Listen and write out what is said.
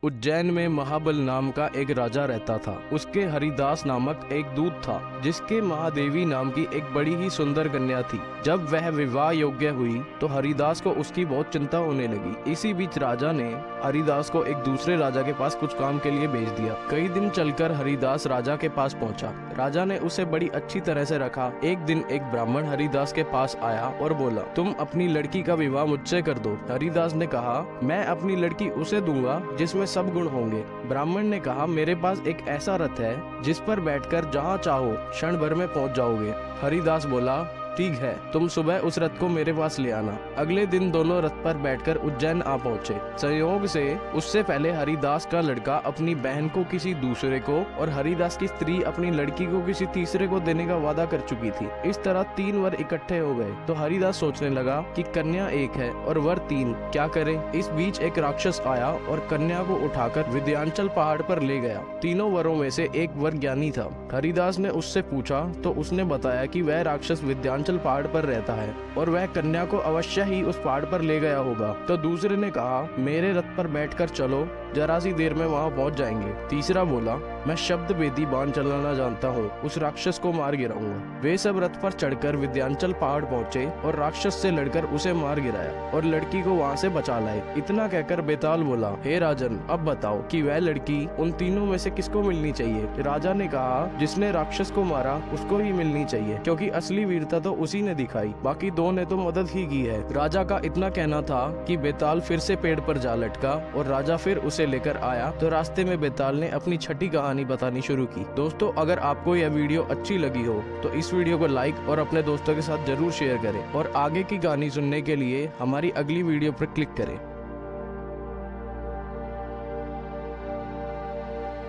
उज्जैन में महाबल नाम का एक राजा रहता था। उसके हरिदास नामक एक दूत था, जिसके महादेवी नाम की एक बड़ी ही सुंदर कन्या थी। जब वह विवाह योग्य हुई तो हरिदास को उसकी बहुत चिंता होने लगी। इसी बीच राजा ने हरिदास को एक दूसरे राजा के पास कुछ काम के लिए भेज दिया। कई दिन चलकर हरिदास राजा के पास पहुंचा। राजा ने उसे बड़ी अच्छी तरह से रखा। एक दिन एक ब्राह्मण हरिदास के पास आया और बोला, तुम अपनी लड़की का विवाह मुझसे कर दो। हरिदास ने कहा, मैं अपनी लड़की उसे दूंगा जिसमें सब गुण होंगे। ब्राह्मण ने कहा, मेरे पास एक ऐसा रथ है जिस पर बैठकर जहाँ चाहो क्षण भर में पहुंच जाओगे। हरिदास बोला, ठीक है, तुम सुबह उस रथ को मेरे पास ले आना। अगले दिन दोनों रथ पर बैठकर उज्जैन आ पहुंचे। संयोग से उससे पहले हरिदास का लड़का अपनी बहन को किसी दूसरे को और हरिदास की स्त्री अपनी लड़की को किसी तीसरे को देने का वादा कर चुकी थी। इस तरह 3 वर इकट्ठे हो गए तो हरिदास सोचने लगा कि कन्या एक है और वर 3, क्या करे। इस बीच एक राक्षस आया और कन्या को उठाकर विंध्याचल पहाड़ पर ले गया। तीनों वरों में से एक वर ज्ञानी था। हरिदास ने उससे पूछा तो उसने बताया कि वह राक्षस विंध्याचल पहाड़ पर रहता है और वह कन्या को अवश्य ही उस पहाड़ पर ले गया होगा। तो दूसरे ने कहा, मेरे रथ पर बैठकर चलो, जरा सी देर में वहाँ पहुँच जाएंगे। तीसरा बोला, मैं शब्द वेदी बाण चलाना जानता हूँ, उस राक्षस को मार गिराऊंगा। वे सब रथ पर चढ़कर विंध्याचल पहाड़ पहुँचे और राक्षस से लड़कर उसे मार गिराया और लड़की को वहाँ से बचा लाए। इतना कहकर बेताल बोला, हे राजन, अब बताओ कि वह लड़की उन तीनों में से किसको मिलनी चाहिए। राजा ने कहा, जिसने राक्षस को मारा उसको ही मिलनी चाहिए, क्योंकि असली वीरता तो उसी ने दिखाई, बाकी 2 ने तो मदद ही की है। राजा का इतना कहना था कि बेताल फिर से पेड़ पर जा लटका और राजा फिर उसे लेकर आया तो रास्ते में बेताल ने अपनी छठी कहानी बतानी शुरू की। दोस्तों, अगर आपको यह वीडियो अच्छी लगी हो तो इस वीडियो को लाइक और अपने दोस्तों के साथ जरूर शेयर करें और आगे की कहानी सुनने के लिए हमारी अगली वीडियो पर क्लिक करें।